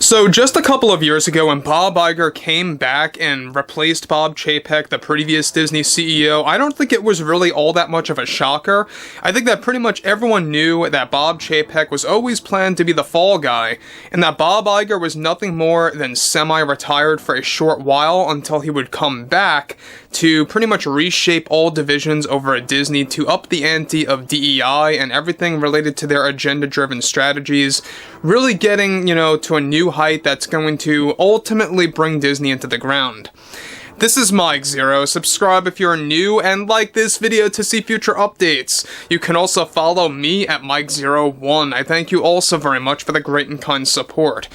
So just a couple of years ago when Bob Iger came back and replaced Bob Chapek, the previous Disney CEO, I don't think it was really all that much of a shocker. I think that pretty much everyone knew that Bob Chapek was always planned to be the fall guy, and that Bob Iger was nothing more than semi-retired for a short while until he would come back to pretty much reshape all divisions over at Disney to up the ante of DEI and everything related to their agenda-driven strategies, really getting, to a new height that's going to ultimately bring Disney into the ground. This is Mike Zero. Subscribe if you're new and like this video to see future updates. You can also follow me at Mike01. I thank you also very much for the great and kind support.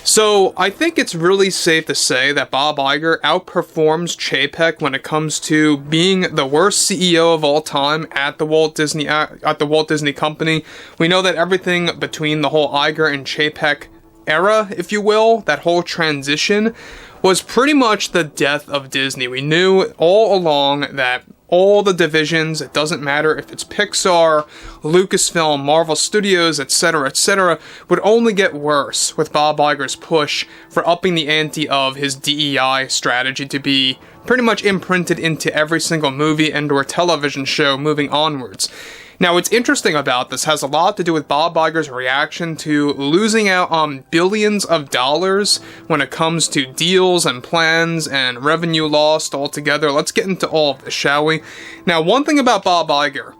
So, I think it's really safe to say that Bob Iger outperforms Chapek when it comes to being the worst CEO of all time at the Walt Disney Company. We know that everything between the whole Iger and Chapek era, if you will, that whole transition, was pretty much the death of Disney. We knew all along that all the divisions, it doesn't matter if it's Pixar, Lucasfilm, Marvel Studios, etc., would only get worse with Bob Iger's push for upping the ante of his DEI strategy to be pretty much imprinted into every single movie and or television show moving onwards. Now, what's interesting about this has a lot to do with Bob Iger's reaction to losing out on billions of dollars when it comes to deals and plans and revenue lost altogether. Let's get into all of this, shall we? Now, one thing about Bob Iger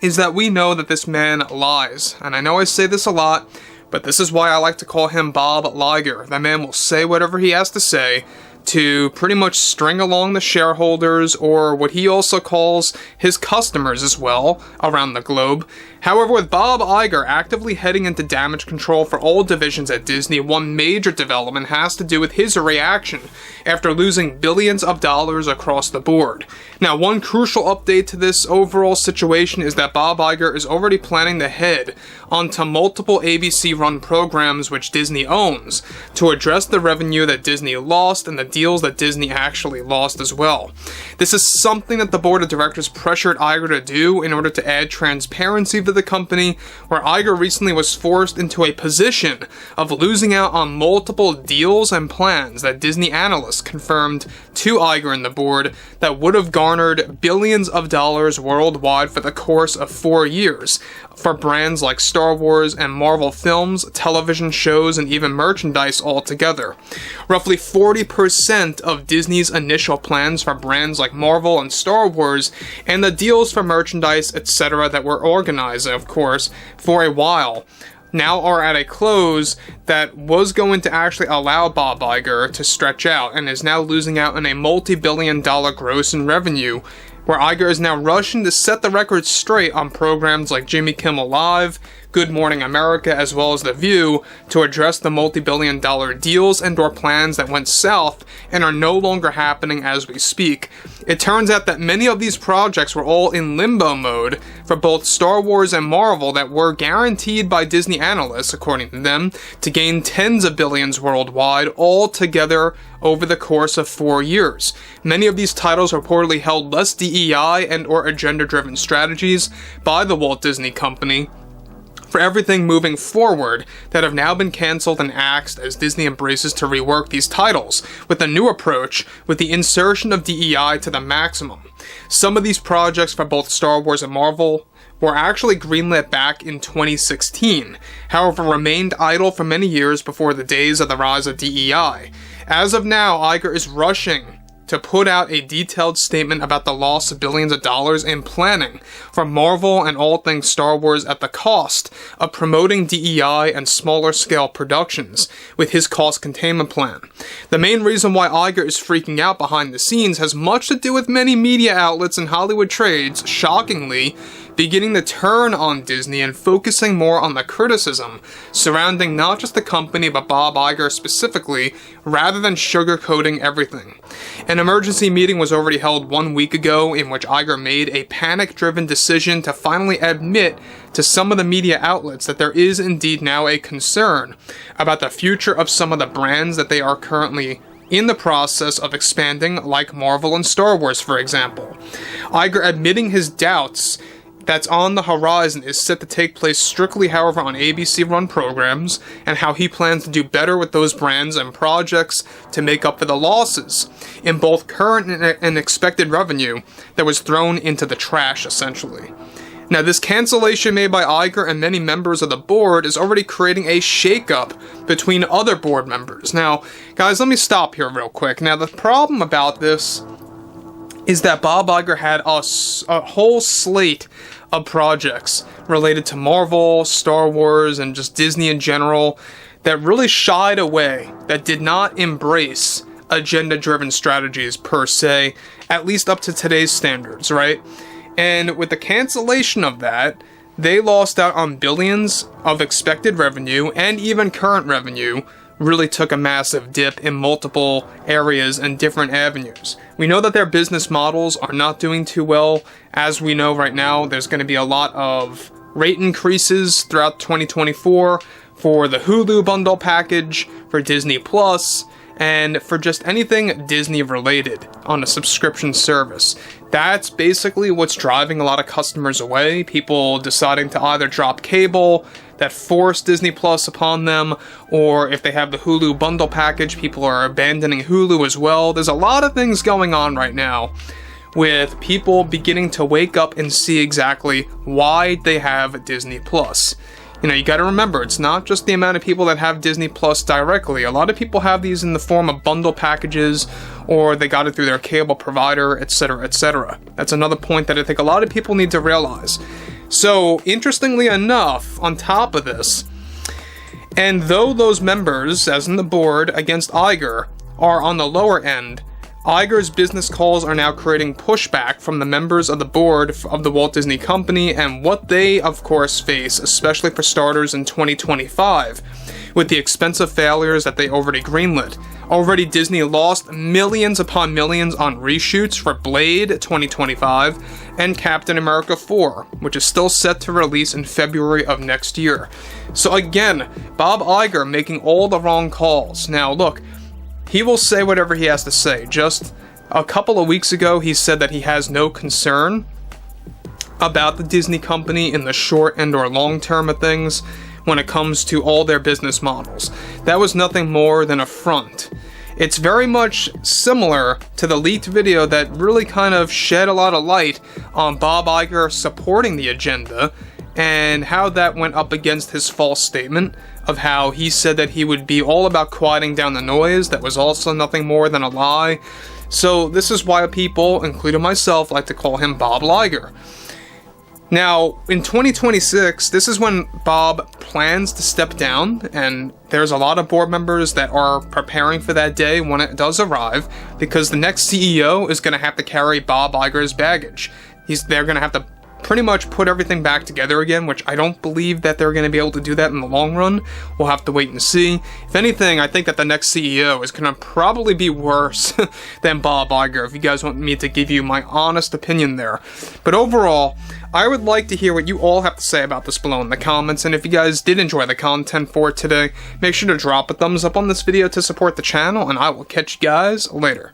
is that we know that this man lies. And I know I say this a lot, but this is why I like to call him Bob Liger. That man will say whatever he has to say to pretty much string along the shareholders, or what he also calls his customers as well, around the globe. However, with Bob Iger actively heading into damage control for all divisions at Disney, one major development has to do with his reaction after losing billions of dollars across the board. Now, one crucial update to this overall situation is that Bob Iger is already planning to head onto multiple ABC-run programs which Disney owns to address the revenue that Disney lost and the deals that Disney actually lost as well. This is something that the board of directors pressured Iger to do in order to add transparency to the company, where Iger recently was forced into a position of losing out on multiple deals and plans that Disney analysts confirmed to Iger and the board that would have garnered billions of dollars worldwide for the course of 4 years for brands like Star Wars and Marvel films, television shows, and even merchandise altogether. Roughly 40% of Disney's initial plans for brands like Marvel and Star Wars, and the deals for merchandise, etc. that were organized, of course, for a while, now are at a close that was going to actually allow Bob Iger to stretch out, and is now losing out on a multi-billion-dollar gross in revenue, where Iger is now rushing to set the record straight on programs like Jimmy Kimmel Live, Good Morning America, as well as The View, to address the multi-billion-dollar deals and or plans that went south and are no longer happening as we speak. It turns out that many of these projects were all in limbo mode for both Star Wars and Marvel that were guaranteed by Disney analysts, according to them, to gain tens of billions worldwide all together over the course of 4 years. Many of these titles reportedly held less DEI and or agenda-driven strategies by the Walt Disney Company for everything moving forward that have now been cancelled and axed as Disney embraces to rework these titles with a new approach with the insertion of DEI to the maximum. Some of these projects for both Star Wars and Marvel were actually greenlit back in 2016, however remained idle for many years before the days of the rise of DEI. As of now, Iger is rushing to put out a detailed statement about the loss of billions of dollars in planning for Marvel and all things Star Wars at the cost of promoting DEI and smaller scale productions with his cost containment plan. The main reason why Iger is freaking out behind the scenes has much to do with many media outlets and Hollywood trades, shockingly, beginning to turn on Disney and focusing more on the criticism surrounding not just the company but Bob Iger specifically, rather than sugarcoating everything. An emergency meeting was already held 1 week ago in which Iger made a panic-driven decision to finally admit to some of the media outlets that there is indeed now a concern about the future of some of the brands that they are currently in the process of expanding, like Marvel and Star Wars, for example. Iger admitting his doubts that's on the horizon is set to take place strictly, however, on ABC-run programs, and how he plans to do better with those brands and projects to make up for the losses in both current and expected revenue that was thrown into the trash, essentially. Now, this cancellation made by IGER and many members of the board is already creating a shakeup between other board members. Now, guys, let me stop here real quick. Now, the problem about this is that Bob Iger had a whole slate of projects related to Marvel, Star Wars, and just Disney in general that really shied away, that did not embrace agenda-driven strategies per se, at least up to today's standards, right? And with the cancellation of that, they lost out on billions of expected revenue, and even current revenue really took a massive dip in multiple areas and different avenues. We know that their business models are not doing too well. As we know right now, there's going to be a lot of rate increases throughout 2024 for the Hulu bundle package, for Disney Plus, and for just anything Disney related on a subscription service. That's basically what's driving a lot of customers away, people deciding to either drop cable that force Disney Plus upon them, or if they have the Hulu bundle package, people are abandoning Hulu as well. There's a lot of things going on right now with people beginning to wake up and see exactly why they have Disney Plus. You know, you gotta remember, it's not just the amount of people that have Disney Plus directly. A lot of people have these in the form of bundle packages, or they got it through their cable provider, etc., etc. That's another point that I think a lot of people need to realize. So, interestingly enough, on top of this, and though those members, as in the board, against IGER, are on the lower end, IGER's business calls are now creating pushback from the members of the board of the Walt Disney Company and what they, of course, face, especially for starters in 2025, with the expensive failures that they already greenlit. Already, Disney lost millions upon millions on reshoots for Blade 2025 and Captain America 4, which is still set to release in February of next year. So again, Bob Iger making all the wrong calls. Now look, he will say whatever he has to say. Just a couple of weeks ago, he said that he has no concern about the Disney company in the short and or long term of things when it comes to all their business models. That was nothing more than a front. It's very much similar to the leaked video that really kind of shed a lot of light on Bob Iger supporting the agenda and how that went up against his false statement of how he said that he would be all about quieting down the noise. That was also nothing more than a lie. So this is why people, including myself, like to call him Bob Iger. Now, in 2026, this is when Bob plans to step down, and there's a lot of board members that are preparing for that day when it does arrive, because the next CEO is going to have to carry Bob Iger's baggage. They're going to have to pretty much put everything back together again, which I don't believe that they're going to be able to do that in the long run. We'll have to wait and see. If anything, I think that the next CEO is going to probably be worse than Bob Iger, if you guys want me to give you my honest opinion there. But overall, I would like to hear what you all have to say about this below in the comments, and if you guys did enjoy the content for today, make sure to drop a thumbs up on this video to support the channel, and I will catch you guys later.